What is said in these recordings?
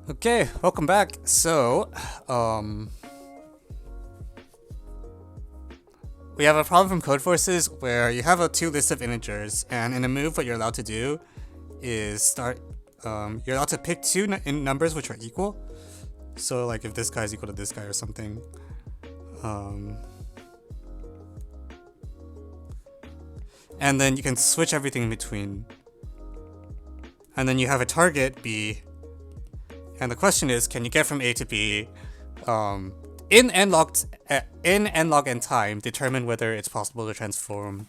Okay, welcome back. So, we have a problem from CodeForces where you have two lists of integers, and in a move, what you're allowed to do is you're allowed to pick two numbers which are equal. So, like if this guy is equal to this guy or something. And then you can switch everything in between. And then you have a target B. And the question is, can you get from A to B in n log n time, determine whether it's possible to transform.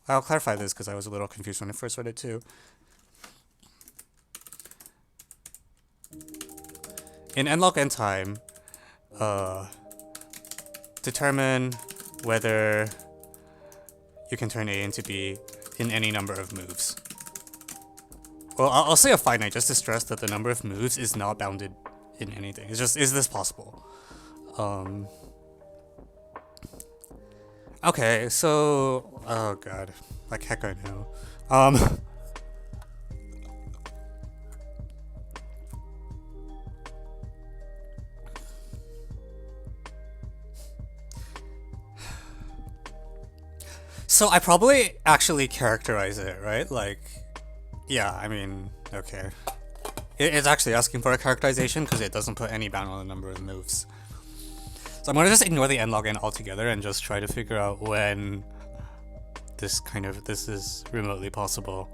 I'll clarify this because I was a little confused when I first read it too. In n log n time, determine whether you can turn A into B in any number of moves. Well, I'll say a finite just to stress that the number of moves is not bounded in anything. It's just, is this possible? Okay, so, oh god, like heck I know. So I probably actually characterize it, right? Like, yeah, I mean, okay. It's actually asking for a characterization because it doesn't put any bound on the number of moves. So I'm gonna just ignore the n log n altogether and just try to figure out when this is remotely possible.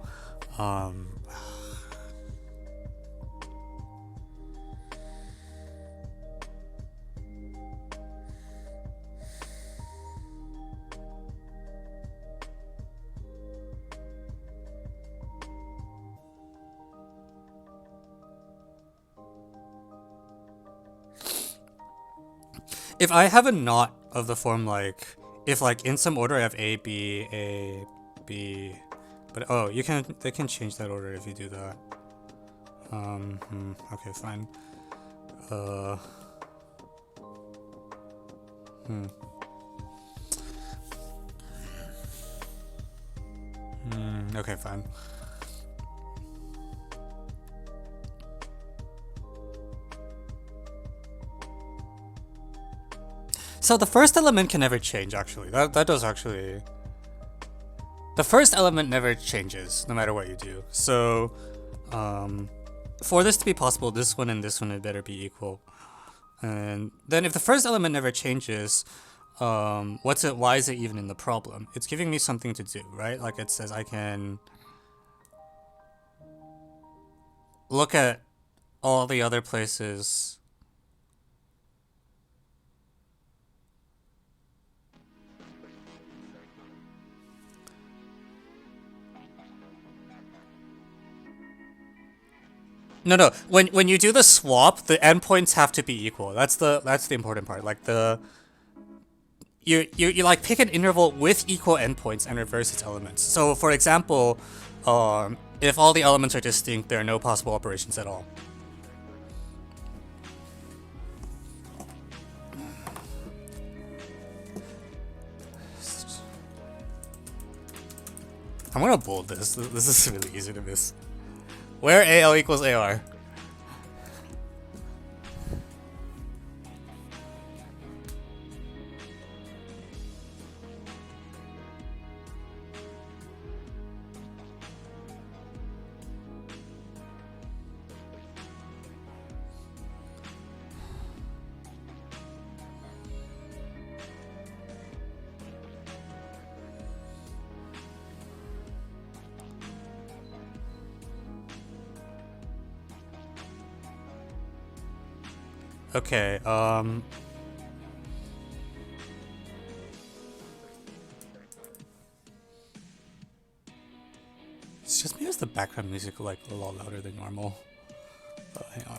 If I have a knot of the form like, if like in some order I have A, B, but oh, they can change that order if you do that. Okay, fine. Okay, fine. So the first element can never change, actually. That does actually... The first element never changes, no matter what you do. So, for this to be possible, this one and this one had better be equal. And then if the first element never changes, why is it even in the problem? It's giving me something to do, right? Like it says I can look at all the other places. No. When you do the swap, the endpoints have to be equal. That's the important part. Like you like pick an interval with equal endpoints and reverse its elements. So for example, if all the elements are distinct, there are no possible operations at all. I'm gonna bold this. This is really easy to miss. Where AL equals AR. Okay, it's just because the background music like a lot louder than normal. Hang on.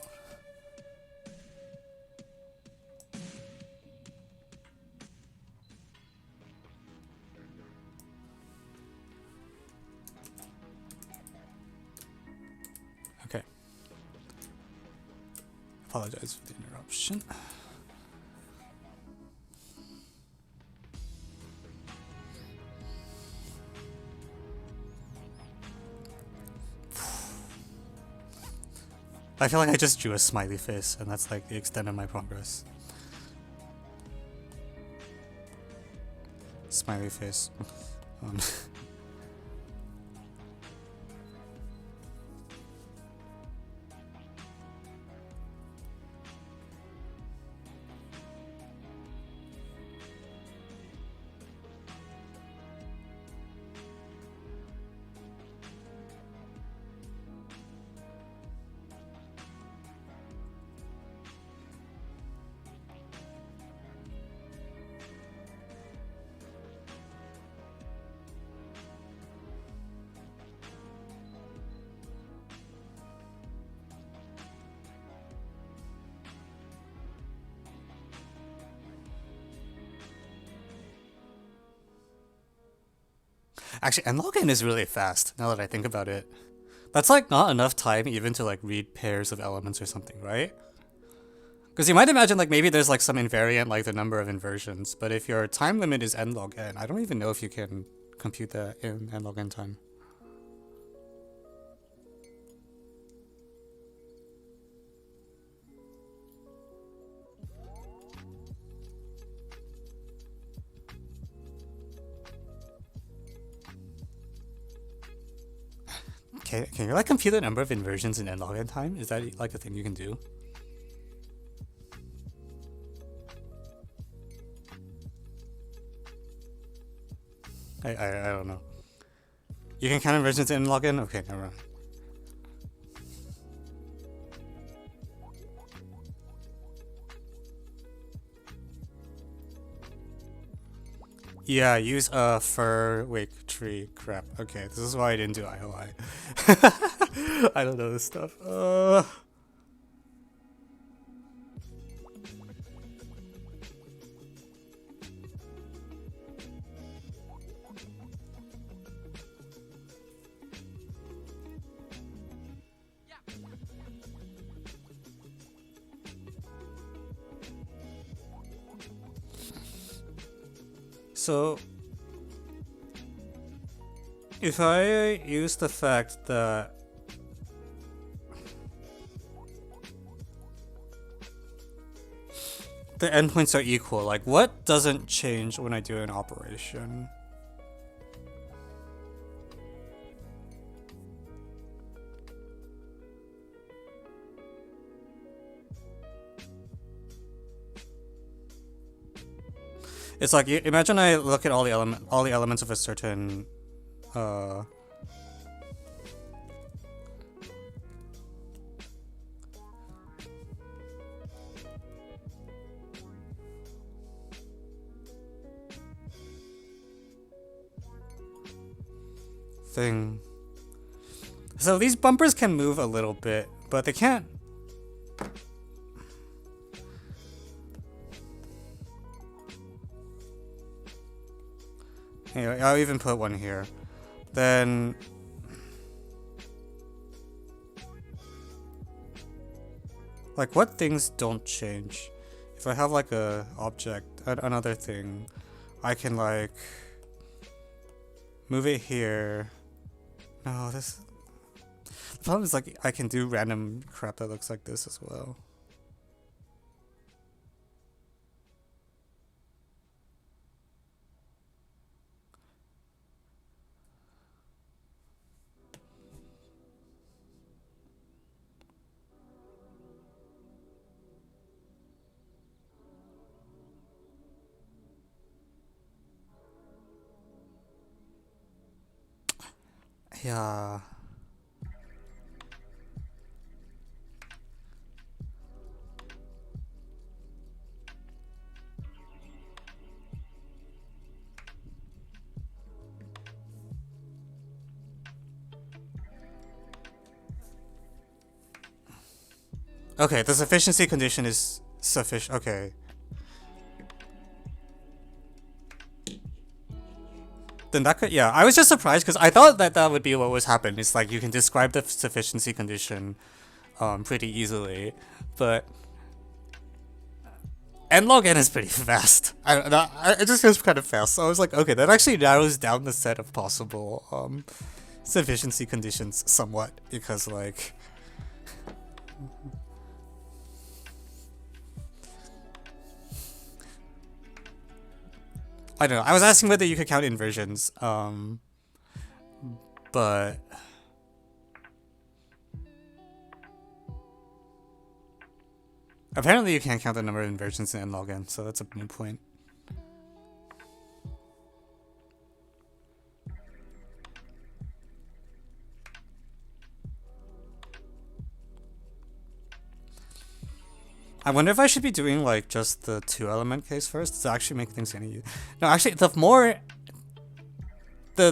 Okay. Apologize for the interruption. I feel like I just drew a smiley face, and that's like the extent of my progress. Smiley face. Actually, endlogin is really fast, now that I think about it. That's like not enough time even to like read pairs of elements or something, right? Because you might imagine like maybe there's like some invariant like the number of inversions, but if your time limit is n-log-n, I don't even know if you can compute that in n-log-n time. Can you like compute the number of inversions in n-log-n time? Is that like a thing you can do? I don't know. You can count inversions in n-log-n? Okay, never mind. Yeah, use a fur wake tree crap. Okay, this is why I didn't do IOI. I don't know this stuff. So, if I use the fact that the endpoints are equal, like what doesn't change when I do an operation? It's like, imagine I look at all the elements of a certain thing. So these bumpers can move a little bit, but they can't. Anyway, I'll even put one here. Then like what things don't change? If I have like a object, another thing, I can like move it here. No, this. The problem is like I can do random crap that looks like this as well. Yeah. Okay, the sufficiency condition is sufficient. Okay. Then that could, yeah. I was just surprised because I thought that that would be what was happening. It's like you can describe the sufficiency condition pretty easily, but n-log-n is pretty fast. It just goes kind of fast. So I was like, okay, that actually narrows down the set of possible sufficiency conditions somewhat, because like I don't know. I was asking whether you could count inversions, but apparently you can't count the number of inversions in log n, so that's a moot point. I wonder if I should be doing like just the 2-element case first to actually make things any. No, actually, the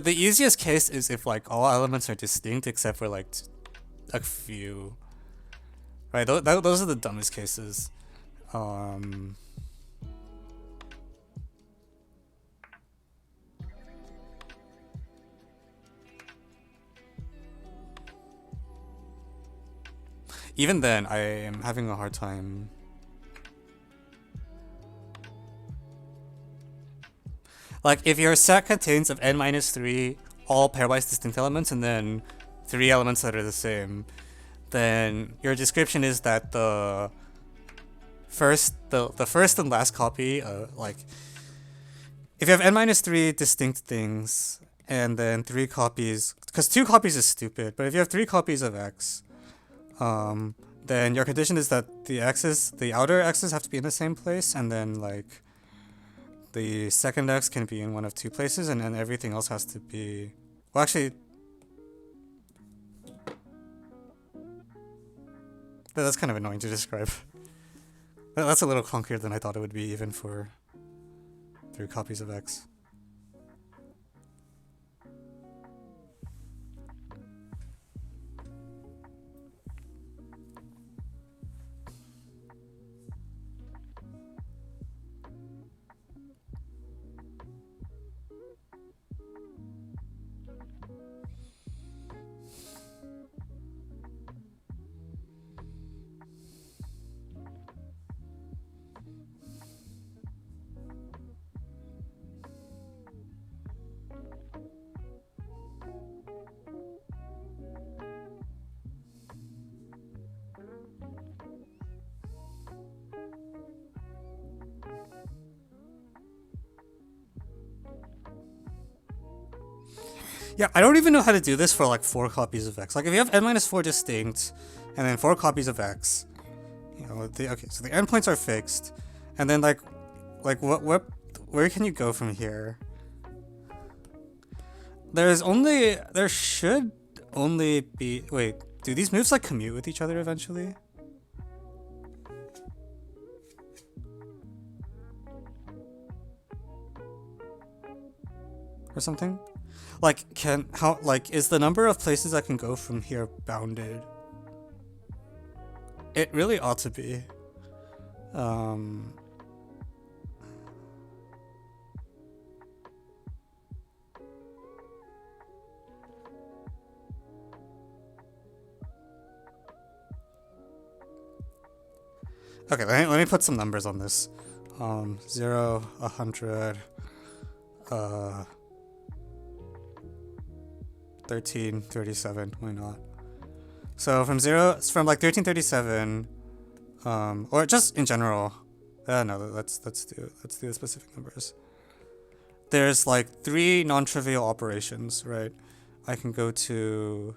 easiest case is if like all elements are distinct except for like a few. Right, those are the dumbest cases. Even then, I am having a hard time. Like, if your set contains of n minus 3 all pairwise distinct elements and then 3 elements that are the same, then your description is that the first and last copy, like, if you have n minus 3 distinct things and then 3 copies, because 2 copies is stupid, but if you have 3 copies of x, then your condition is that the outer x's have to be in the same place, and then like the second x can be in one of 2 places, and then everything else has to be. Well, actually, that's kind of annoying to describe. That's a little clunkier than I thought it would be, even for 3 copies of x. Yeah, I don't even know how to do this for like 4 copies of x. Like if you have n minus 4 distinct, and then 4 copies of x, you know, okay, so the endpoints are fixed, and then like where can you go from here? There should only be, wait, do these moves like commute with each other eventually? Or something? Like, is the number of places I can go from here bounded? It really ought to be. Okay, let me put some numbers on this. 0, 100, 1337, why not? So from like 1337, or just in general. No, let's do the specific numbers. There's like 3 non-trivial operations, right? I can go to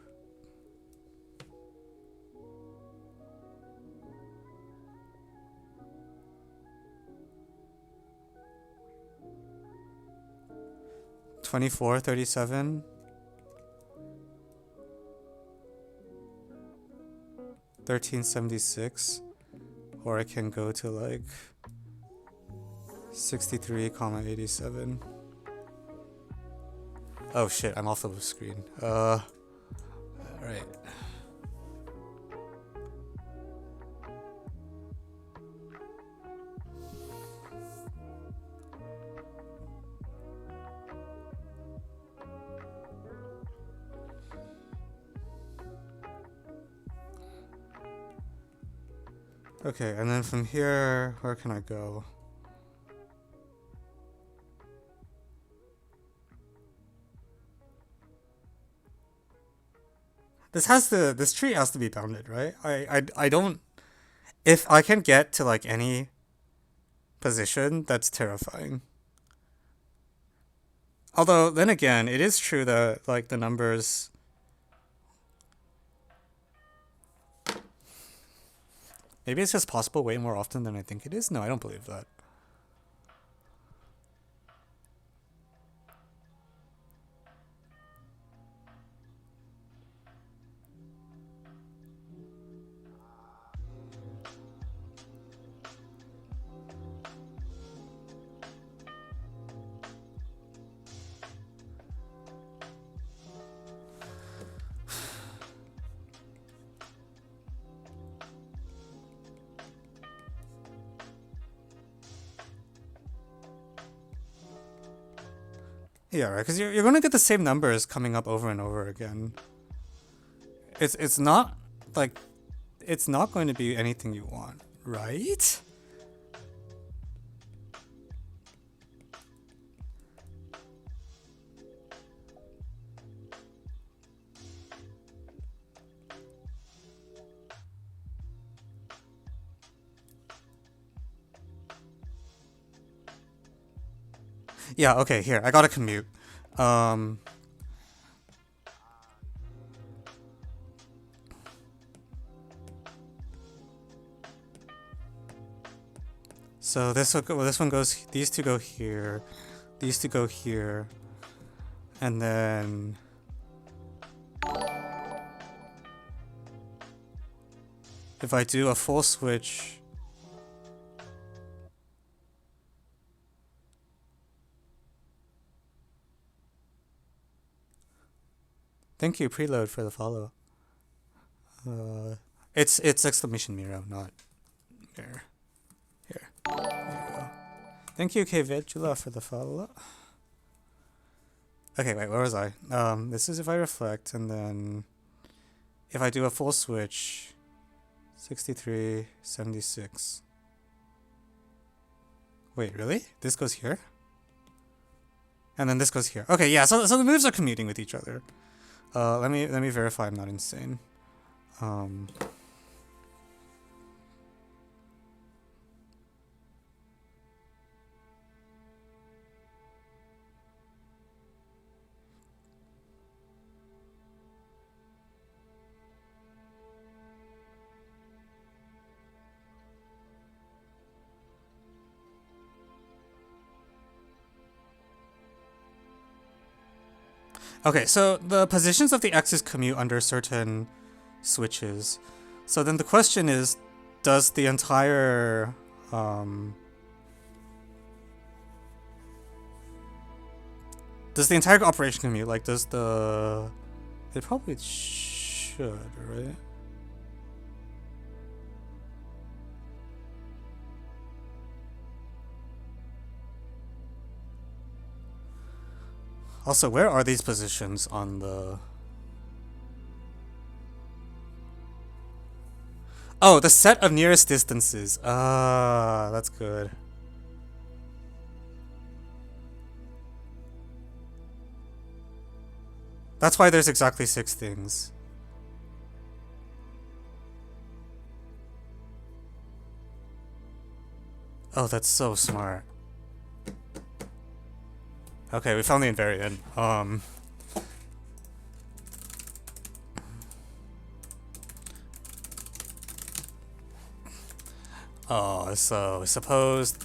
2437, 1376, or I can go to like 63,87. Oh shit, I'm off the screen. Right. Okay, and then from here, where can I go? this tree has to be bounded, right? I don't, if I can get to like any position, that's terrifying. Although then again, it is true that like the numbers, maybe it's just possible way more often than I think it is. No, I don't believe that. Yeah, right. Because you're gonna get the same numbers coming up over and over again. It's not like it's not going to be anything you want, right? Yeah, okay, here. I got a commute. So this one goes, these two go here, these two go here, and then if I do a full switch, thank you preload for the follow. It's exclamation Miro, not mirror. Here. There you go. Thank you, Kvejula, for the follow. Okay, wait, where was I? This is if I reflect, and then if I do a full switch, 63, 76. Wait, really? This goes here? And then this goes here. Okay, yeah, so the moves are commuting with each other. Let me verify I'm not insane. Okay, so the positions of the x's commute under certain switches. So then the question is, does the entire operation commute? Like, does the... It probably should, right? Also, where are these positions on the... Oh, the set of nearest distances. Ah, that's good. That's why there's exactly 6 things. Oh, that's so smart. Okay, we found the invariant. Oh, so suppose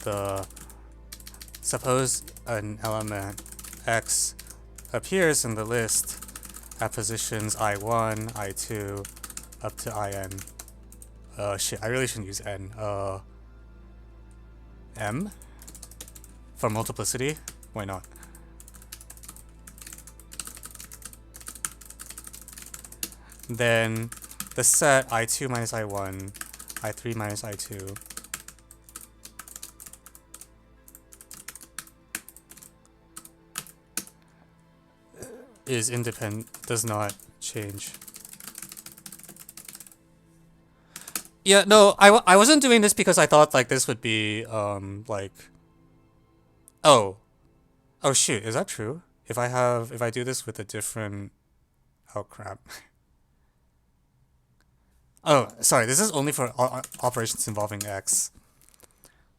an element x appears in the list at positions I1, I2, up to IN. Shit, I really shouldn't use n. M? For multiplicity? Why not? Then the set I2 minus I1, I3 minus I2 is independent, does not change. Yeah, no, I wasn't doing this because I thought like this would be like, oh shoot, is that true? If I do this with a different, oh crap. Oh, sorry, this is only for operations involving x.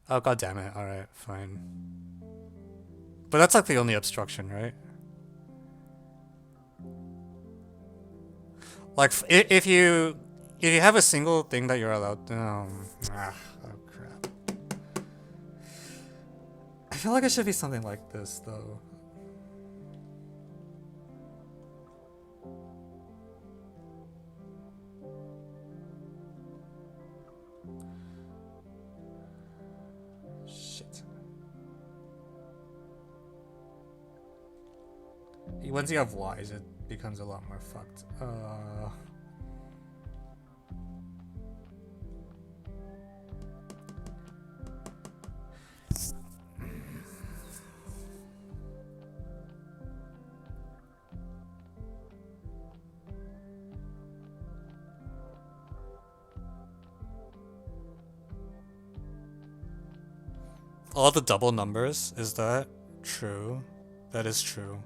Oh, god damn it. Alright, fine. But that's like the only obstruction, right? Like, if you have a single thing that you're allowed to... oh crap. I feel like it should be something like this, though. Shit. Once you have y's, it becomes a lot more fucked. All the double numbers, is that true? That is true.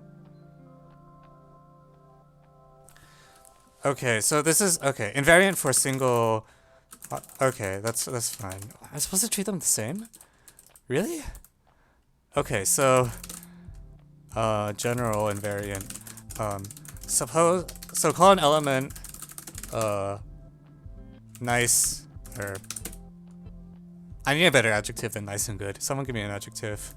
Okay, so this is okay. Invariant for single. Okay, that's fine. Am I supposed to treat them the same? Really? Okay, so general invariant. So call an element nice, or I need a better adjective than nice and good. Someone give me an adjective.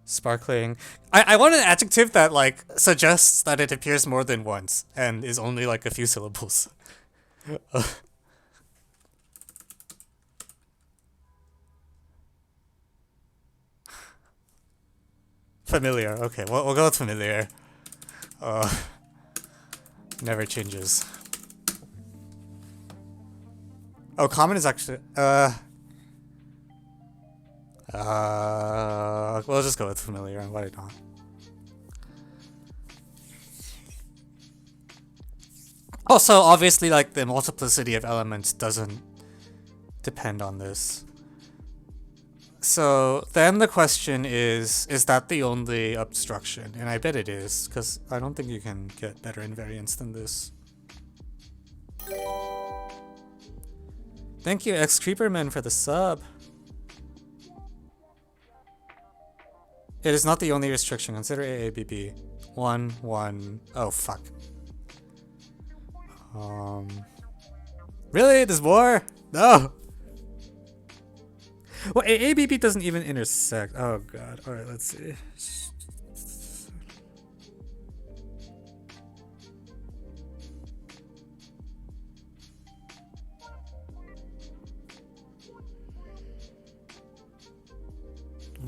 Sparkling. I want an adjective that like suggests that it appears more than once and is only like a few syllables. Familiar. Okay, we'll go with familiar. Never changes. Oh, common is actually we'll just go with familiar. Why not? Also, obviously, like the multiplicity of elements doesn't depend on this. So then the question is that the only obstruction? And I bet it is, because I don't think you can get better invariants than this. Thank you, X-Creeperman, for the sub. It is not the only restriction. Consider AABB. 1, 1. Oh, fuck. Really? There's more? No! Well, AABB doesn't even intersect. Oh, God. Alright, let's see.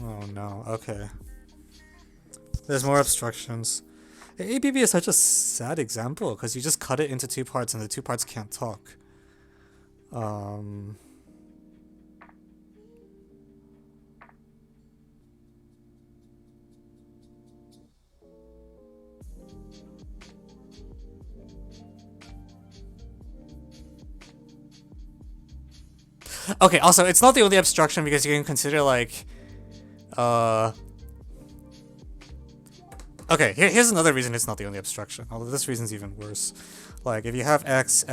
Oh, no. Okay. There's more obstructions. ABB is such a sad example because you just cut it into two parts and the two parts can't talk. Okay, also, it's not the only obstruction because you can consider like okay, here's another reason it's not the only obstruction, although this reason's even worse. Like, if you have x,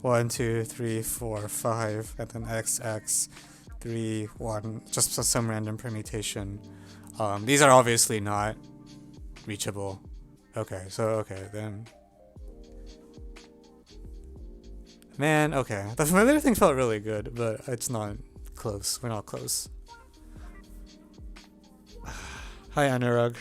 1, 2, 3, 4, 5, and then x, 3, 1, just some random permutation, these are obviously not reachable. Okay, so, okay, then... Man, okay. The familiar thing felt really good, but it's not close. We're not close. Hi, Anurag.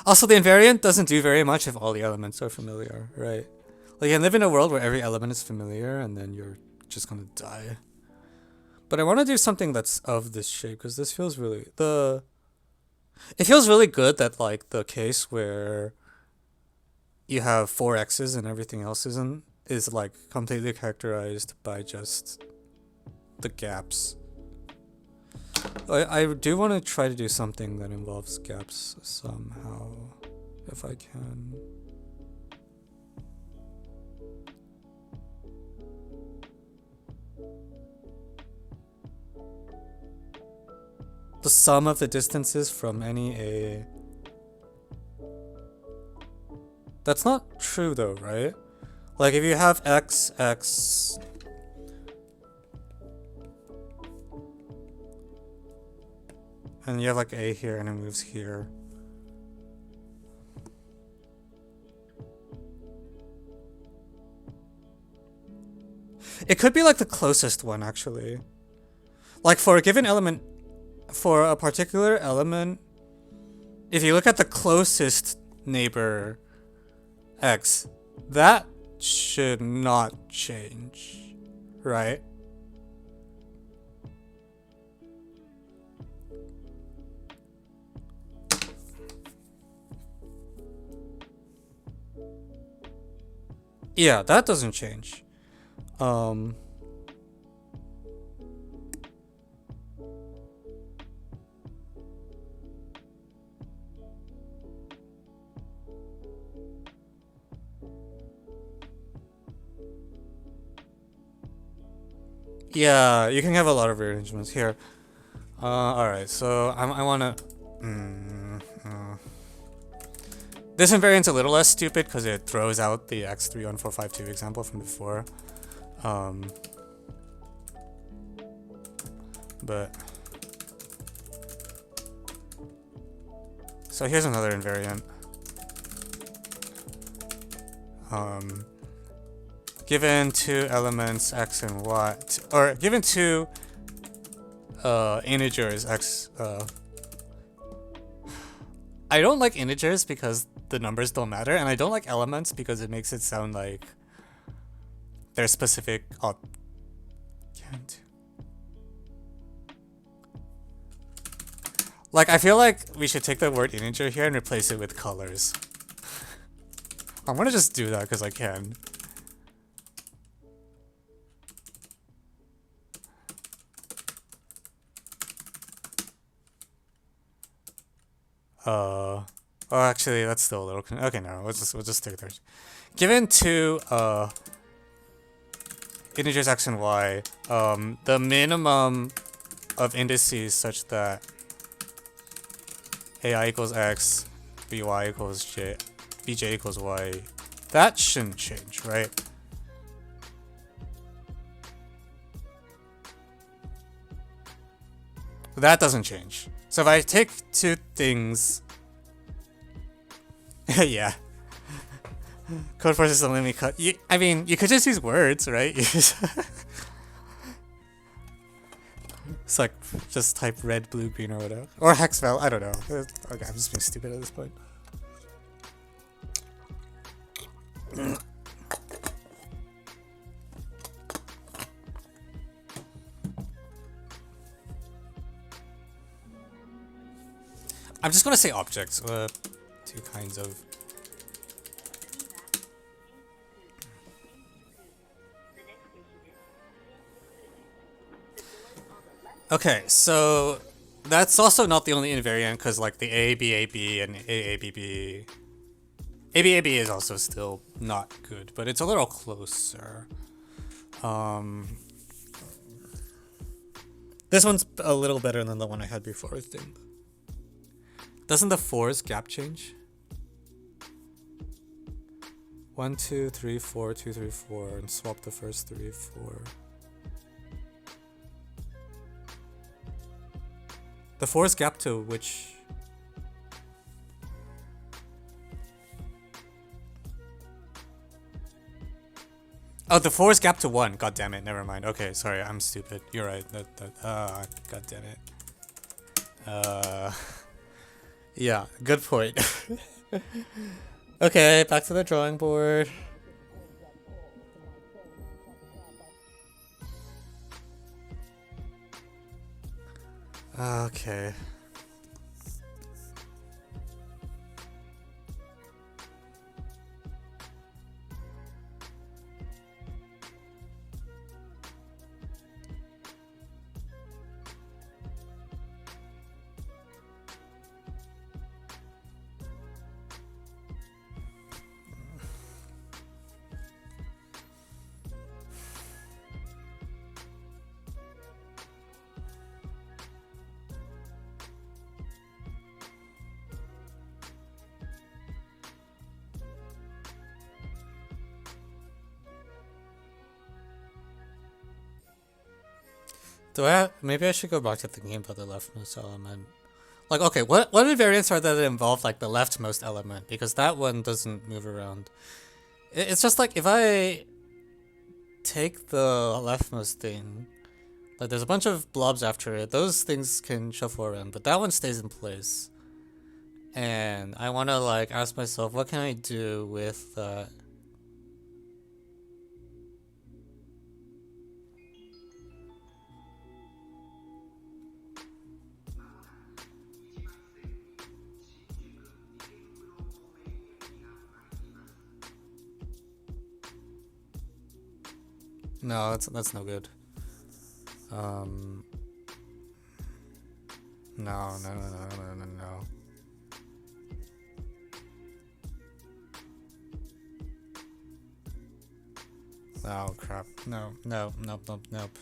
Also, the invariant doesn't do very much if all the elements are familiar, right? Like, you can live in a world where every element is familiar, and then you're just gonna die. But I want to do something that's of this shape, because this feels really... It feels really good that, like, the case where you have 4 x's and everything else is, like, completely characterized by just the gaps. I do want to try to do something that involves gaps somehow, if I can. The sum of the distances from any A. That's not true though, right? Like if you have x, x, and you have like A here and it moves here. It could be like the closest one actually. Like for a given element, for a particular element, if you look at the closest neighbor x, that should not change, right? Yeah, that doesn't change. Yeah, you can have a lot of rearrangements here. Alright, so I wanna... This invariant's a little less stupid because it throws out the x31452 example from before. But... So here's another invariant. Given two elements x and y, or given two integers x. I don't like integers because the numbers don't matter, and I don't like elements because it makes it sound like they're specific. Like I feel like we should take the word integer here and replace it with colors. I'm gonna just do that because I can. Oh, actually, that's still a little. Okay, no, we'll just take it. Given two integers x and y, the minimum of indices such that ai equals x, by equals j, bj equals y, that shouldn't change, right? That doesn't change. So if I take two things, yeah. CodeForces only let me cut. I mean, you could just use words, right? It's like just type red, blue, green, or whatever, or hex val. I don't know. Okay, I'm just being stupid at this point. I'm just gonna say objects. Two kinds of. Okay, so that's also not the only invariant because like the ABAB and AABB. ABAB is also still not good, but it's a little closer. This one's a little better than the one I had before, I think. Doesn't the 4's gap change? 1, 2, 3, 4, 2, 3, 4, and swap the first 3, 4. The 4's gap to which? Oh, the 4's gap to 1. God damn it. Never mind. Okay, sorry. I'm stupid. You're right. God damn it. Yeah, good point. Okay, back to the drawing board. Okay. Maybe I should go back to thinking about the leftmost element. Like, okay, what invariants are there that involve like the leftmost element? Because that one doesn't move around. It's just like if I take the leftmost thing, like there's a bunch of blobs after it. Those things can shuffle around, but that one stays in place. And I want to like ask myself, what can I do with that? No, that's no good. No. Oh crap. No. Nope.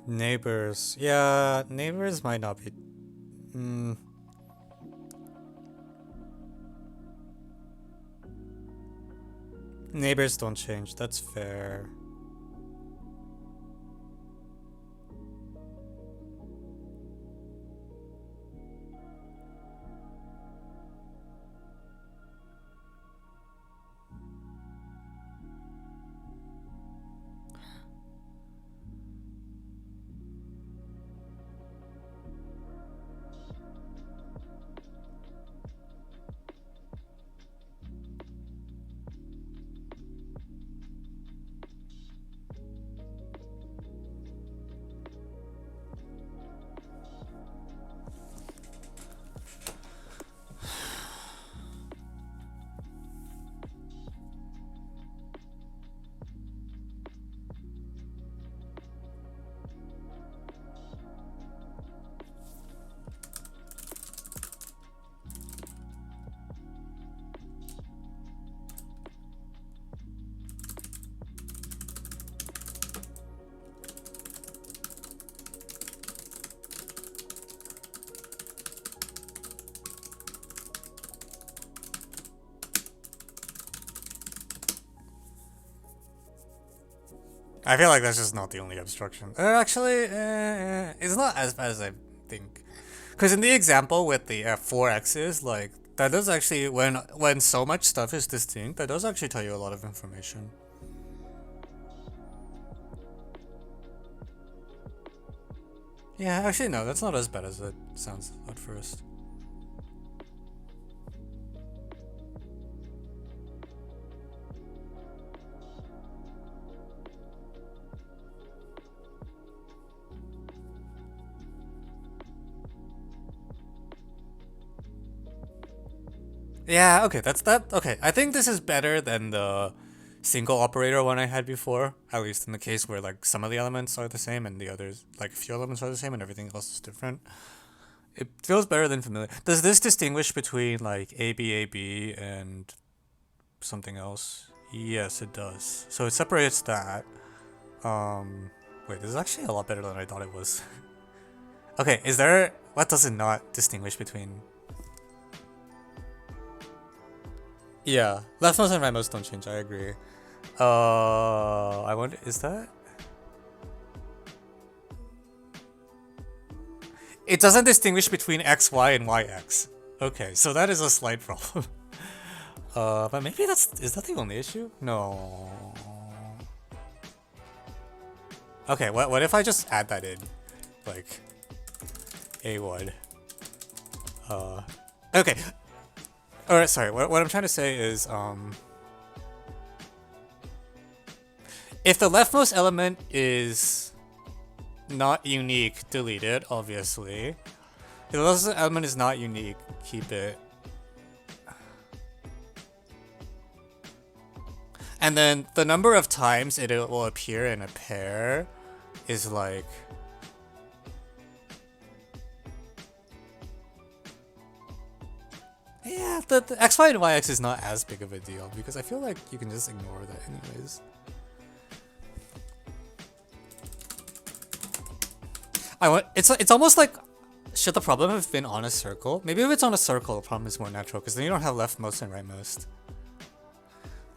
Neighbors. Yeah, neighbors might not be. Neighbors don't change. That's fair. I feel like that's just not the only obstruction. Actually, it's not as bad as I think. Because in the example with the 4x's, like, that does actually, when so much stuff is distinct, that does actually tell you a lot of information. Yeah, actually no, that's not as bad as it sounds at first. Yeah, okay, okay. I think this is better than the single operator one I had before, at least in the case where like some of the elements are the same and the others, like a few elements are the same and everything else is different. It feels better than familiar. Does this distinguish between like AB and something else? Yes, it does. So it separates that. Wait, this is actually a lot better than I thought it was. Okay, what does it not distinguish between? Yeah, leftmost and rightmost don't change, I agree. I wonder, is that? It doesn't distinguish between XY and YX. Okay, so that is a slight problem. But maybe is that the only issue? No. Okay, what if I just add that in? Like, A1. Okay. Alright, sorry, what I'm trying to say is, if the leftmost element is not unique, delete it, obviously. If the leftmost element is not unique, keep it. And then the number of times it will appear in a pair is like the x, y, and y axis is not as big of a deal because I feel like you can just ignore that anyways. It's almost like, should the problem have been on a circle? Maybe if it's on a circle, the problem is more natural because then you don't have leftmost and rightmost.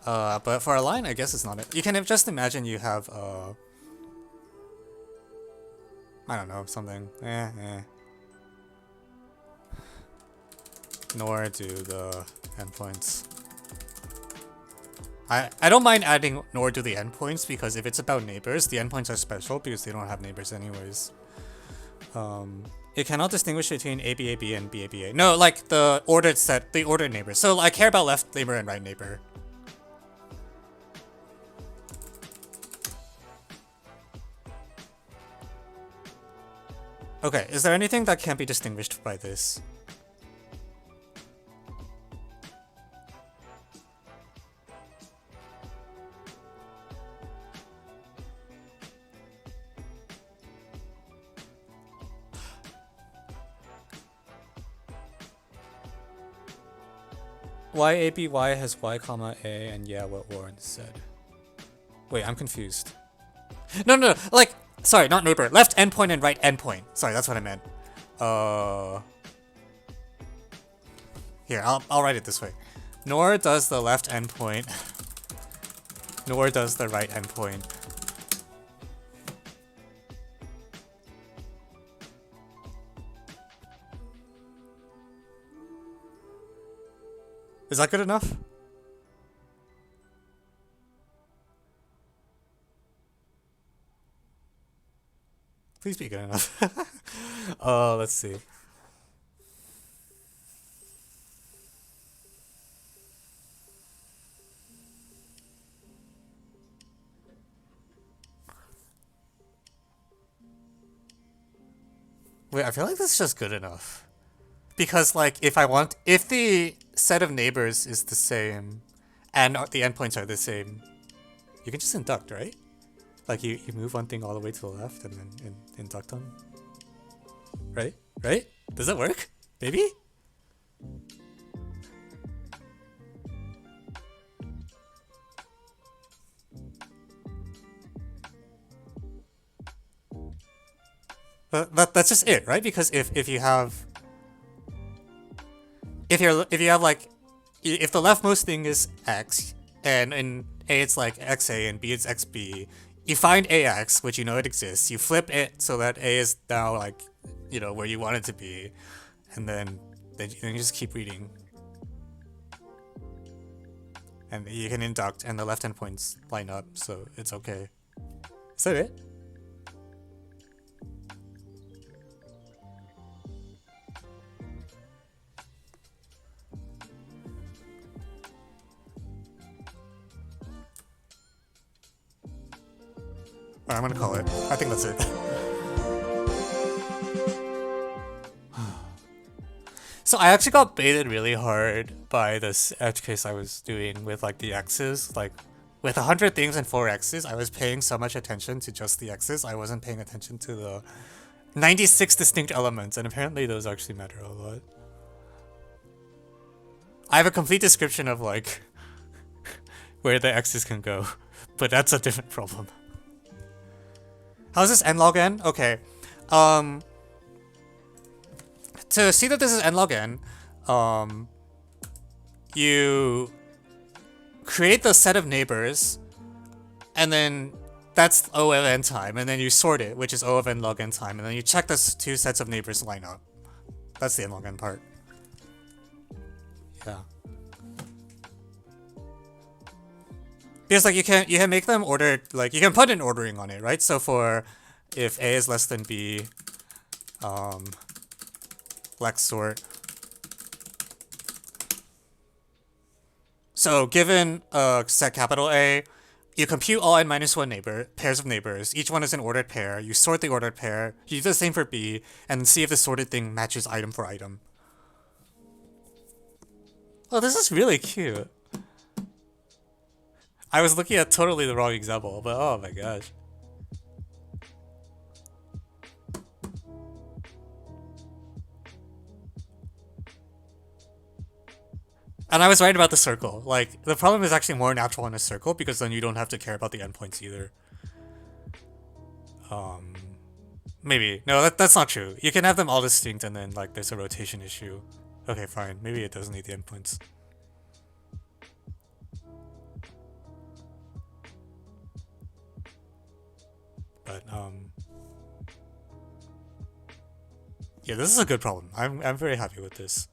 But for a line, I guess it's not. You can just imagine you have I don't know, something. Nor do the endpoints. I don't mind adding nor do the endpoints because if it's about neighbors, the endpoints are special because they don't have neighbors anyways. It cannot distinguish between ABAB and BABA. No, like the ordered set, the ordered neighbors. So I care about left neighbor and right neighbor. Okay, is there anything that can't be distinguished by this? Why ABY has Y comma A and yeah, what Warren said. Wait, I'm confused. No, like, sorry, not neighbor. Left endpoint and right endpoint. Sorry, that's what I meant. Here, I'll write it this way. Nor does the left endpoint, nor does the right endpoint. Is that good enough? Please be good enough. Let's see. Wait, I feel like this is just good enough. Because, like, if the set of neighbors is the same, and the endpoints are the same, you can just induct, right? Like, you move one thing all the way to the left and then induct them. Right? Right? Does it work? Maybe? That's just it, right? Because if you have if you have like if the leftmost thing is X and in A it's like XA and B it's XB, you find AX, which you know it exists, you flip it so that A is now like, you know, where you want it to be, and then you just keep reading. And you can induct and the left endpoints line up, so it's okay. Is that it? Alright, I'm gonna call it. I think that's it. So I actually got baited really hard by this edge case I was doing with like the X's. Like with 100 things and 4 X's, I was paying so much attention to just the X's. I wasn't paying attention to the 96 distinct elements, and apparently those actually matter a lot. I have a complete description of like where the X's can go, but that's a different problem. How's this n log n? Okay. To see that this is n log n, you create the set of neighbors, and then that's O of n time, and then you sort it, which is O of n log n time, and then you check the two sets of neighbors line up. That's the n log n part. Yeah. Because like you can make them ordered, like you can put an ordering on it, right? So for if A is less than B, lex sort. So given set capital A, you compute all n minus 1 pairs of neighbors. Each one is an ordered pair. You sort the ordered pair. You do the same for B, and see if the sorted thing matches item for item. Oh, this is really cute. I was looking at totally the wrong example, but oh my gosh. And I was right about the circle. Like, the problem is actually more natural in a circle because then you don't have to care about the endpoints either. Maybe. No, that's not true. You can have them all distinct and then, like, there's a rotation issue. Okay, fine. Maybe it doesn't need the endpoints. But, yeah, this is a good problem. I'm very happy with this.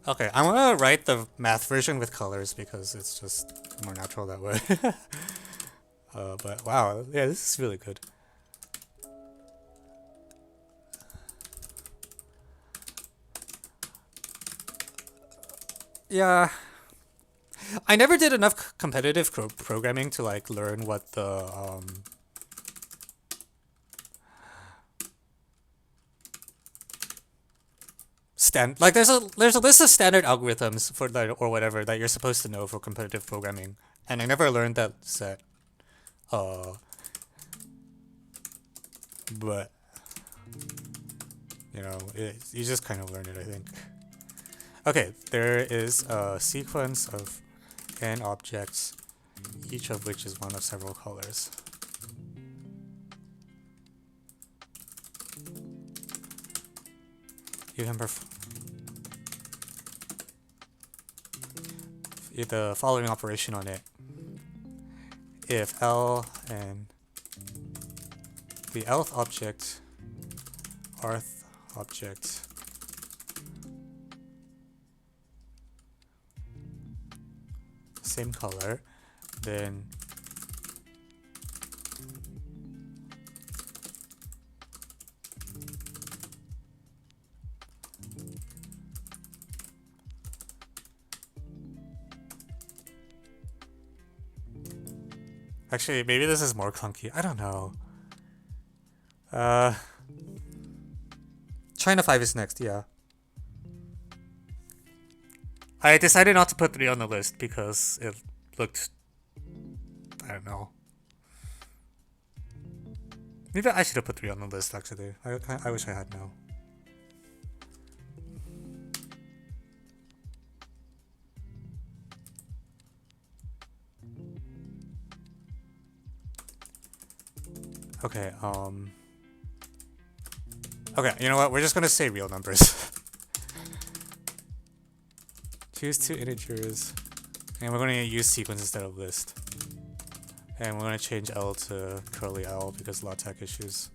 Okay, I'm gonna write the math version with colors because it's just more natural that way. But wow, yeah, this is really good. Yeah, I never did enough competitive programming to like learn what the like there's a list of standard algorithms for that or whatever that you're supposed to know for competitive programming, and I never learned that set. But you know, you just kind of learn it, I think. Okay, there is a sequence of n objects, each of which is one of several colors. You can the following operation on it. If L and the lth object, rth object, same color, then actually, maybe this is more clunky. I don't know. China 5 is next, yeah. I decided not to put 3 on the list because it looked... I don't know. Maybe I should have put 3 on the list, actually. I wish I had now. Okay, okay, you know what? We're just gonna say real numbers. Choose 2 integers. And we're gonna use sequence instead of list. And we're gonna change L to curly L because LaTeX issues.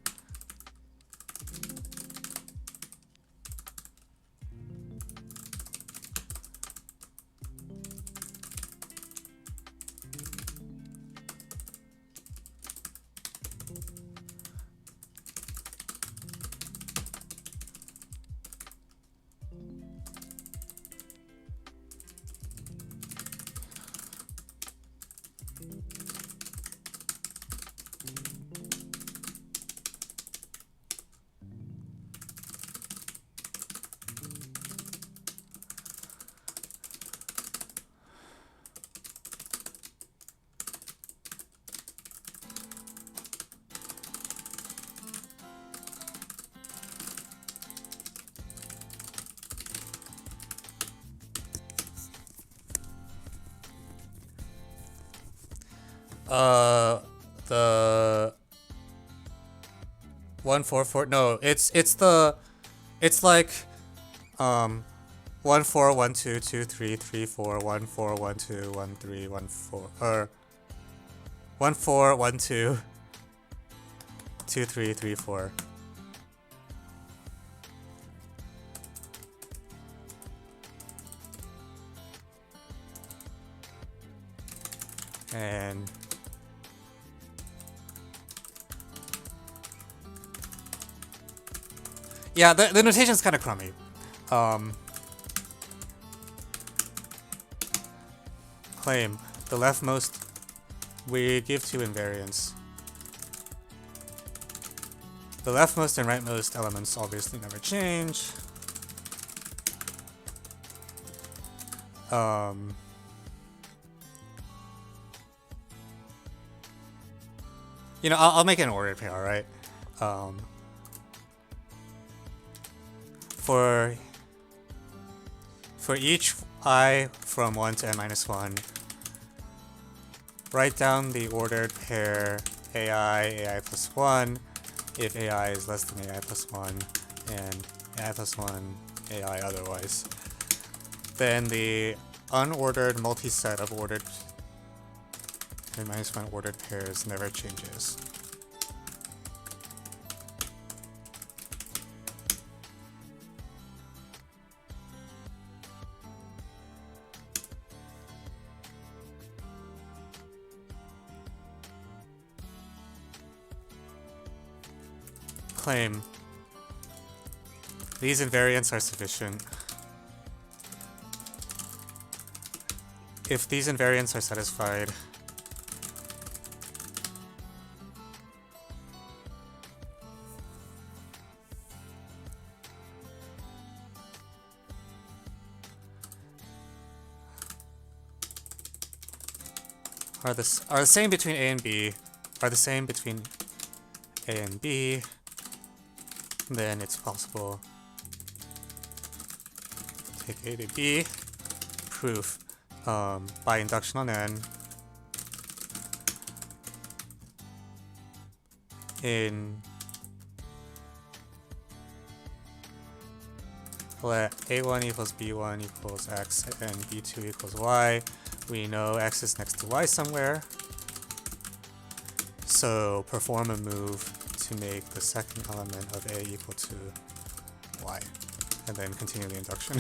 The 144. No, it's like 1 4 1 2 2 3 3 4 1 4 1 2 1 3 1 4 or 1 4 1 2 2 3 3 4. And yeah, the notation's kind of crummy. Claim the leftmost we give two invariants. The leftmost and rightmost elements obviously never change. You know, I'll make an ordered pair, right? For each I from 1 to n-1, write down the ordered pair AI plus 1 if AI is less than AI plus 1 and AI plus 1 AI otherwise. Then the unordered multiset of ordered n-1 ordered pairs never changes. Claim these invariants are sufficient. If these invariants are satisfied, are the same between A and B, are the same between A and B, then it's possible to take A to B. Proof by induction on N. In let A1 equals B1 equals X and B2 equals Y. We know X is next to Y somewhere. So perform a move to make the second element of A equal to Y. And then continue the induction.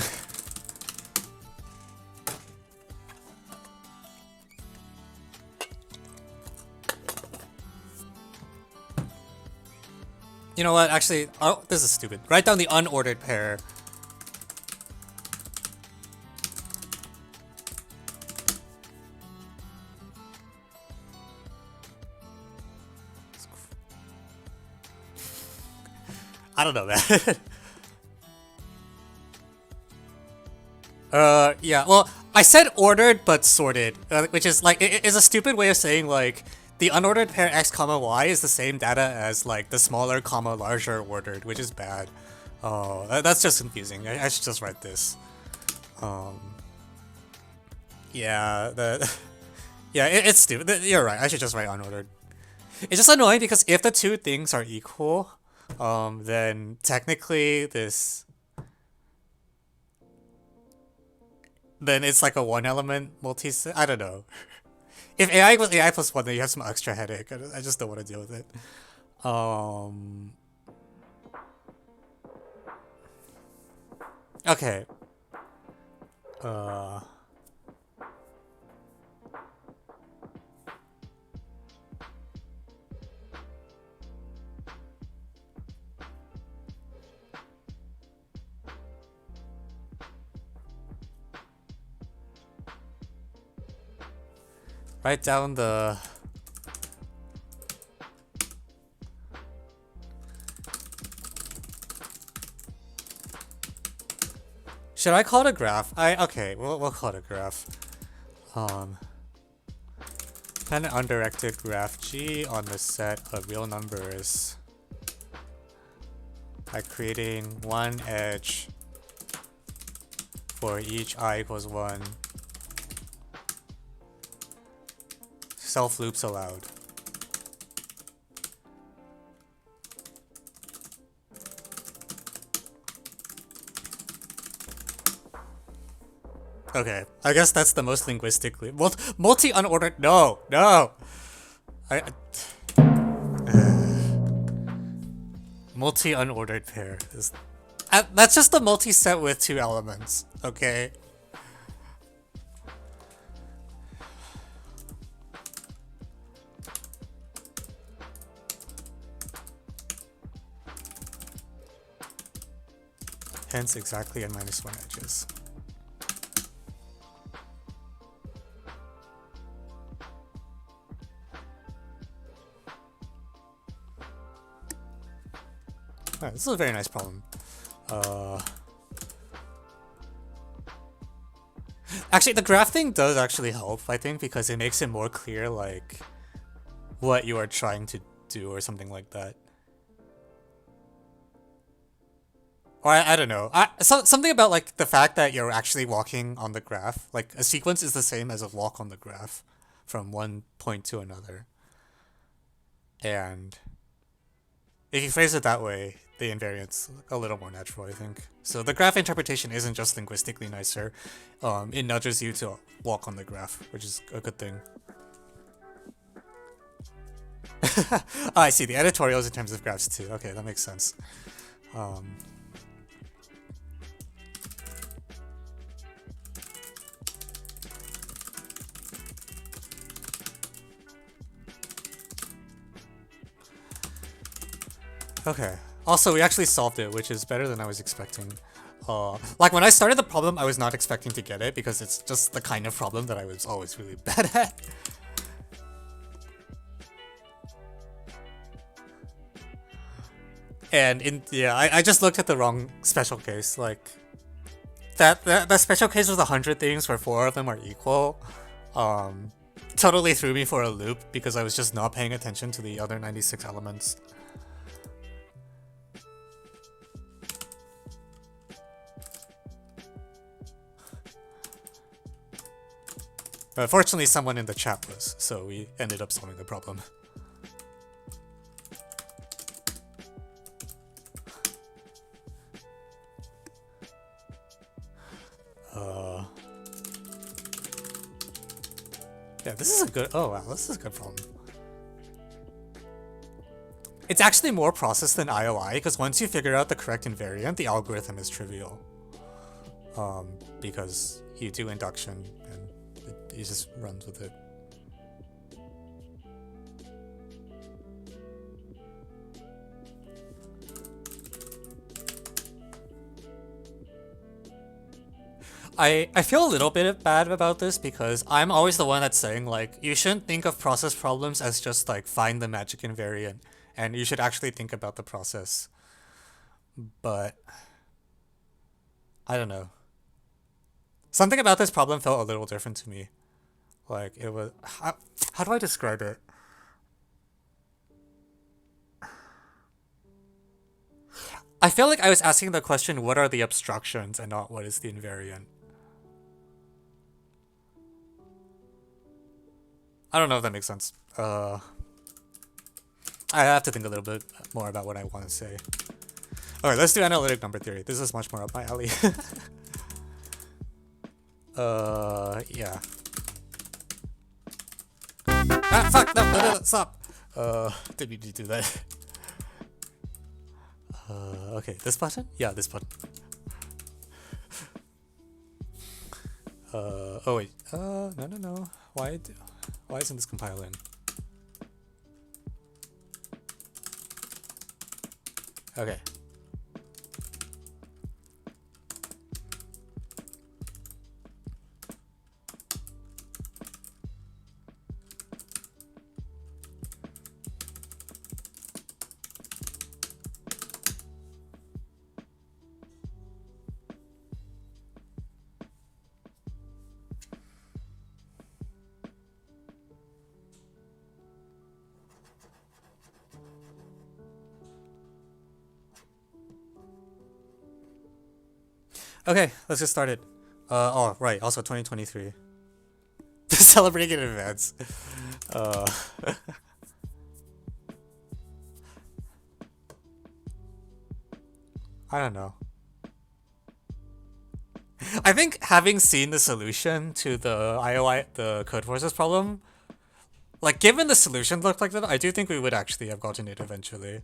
You know what? Actually, oh, this is stupid. Write down the unordered pair. I don't know, man. Yeah. Well, I said ordered but sorted, which is like it is a stupid way of saying like the unordered pair x comma y is the same data as like the smaller comma larger ordered, which is bad. Oh, that's just confusing. I should just write this. Yeah, yeah, it's stupid. You're right. I should just write unordered. It's just annoying because if the two things are equal, then technically then it's like a one element multiset. I don't know. If AI equals AI plus 1, then you have some extra headache. I just don't want to deal with it. Okay. Write down the should I call it a graph? Okay, we'll call it a graph. Find an undirected graph G on the set of real numbers by creating one edge for each I equals 1. Self loops allowed. Okay, I guess that's the most linguistically multi unordered. No. Multi unordered pair is that's just the multi-set with 2 elements. Okay. hence exactly and -1 edges. Alright, this is a very nice problem. Actually, the graph thing does actually help, I think, because it makes it more clear, like, what you are trying to do or something like that. Or I don't know. Something about, like, the fact that you're actually walking on the graph. Like, a sequence is the same as a walk on the graph from one point to another. And if you phrase it that way, the invariant's a little more natural, I think. So the graph interpretation isn't just linguistically nicer. It nudges you to walk on the graph, which is a good thing. I see, the editorials in terms of graphs too. Okay, that makes sense. Okay. Also, we actually solved it, which is better than I was expecting. Like, when I started the problem, I was not expecting to get it, because it's just the kind of problem that I was always really bad at. And yeah, I just looked at the wrong special case. Like, that special case with 100 things where 4 of them are equal, totally threw me for a loop, because I was just not paying attention to the other 96 elements. But fortunately, someone in the chat was, so we ended up solving the problem. Yeah, this is a good. Oh wow, this is a good problem. It's actually more processed than IOI, because once you figure out the correct invariant, the algorithm is trivial. Because you do induction and it just runs with it. I feel a little bit bad about this, because I'm always the one that's saying, like, you shouldn't think of process problems as just, like, find the magic invariant, and you should actually think about the process. But I don't know. Something about this problem felt a little different to me. Like, it was... How do I describe it? I feel like I was asking the question, what are the obstructions, and not what is the invariant. I don't know if that makes sense. I have to think a little bit more about what I want to say. Alright, let's do analytic number theory. This is much more up my alley. Yeah. Ah, fuck! No, stop! Didn't mean to do that. Okay, this button? Yeah, this button. Oh wait. No. Why isn't this compiling? Okay. Okay, let's get started. Oh, right, also 2023. Celebrating in advance. I don't know. I think having seen the solution to the IOI, the CodeForces problem, like, given the solution looked like that, I do think we would actually have gotten it eventually.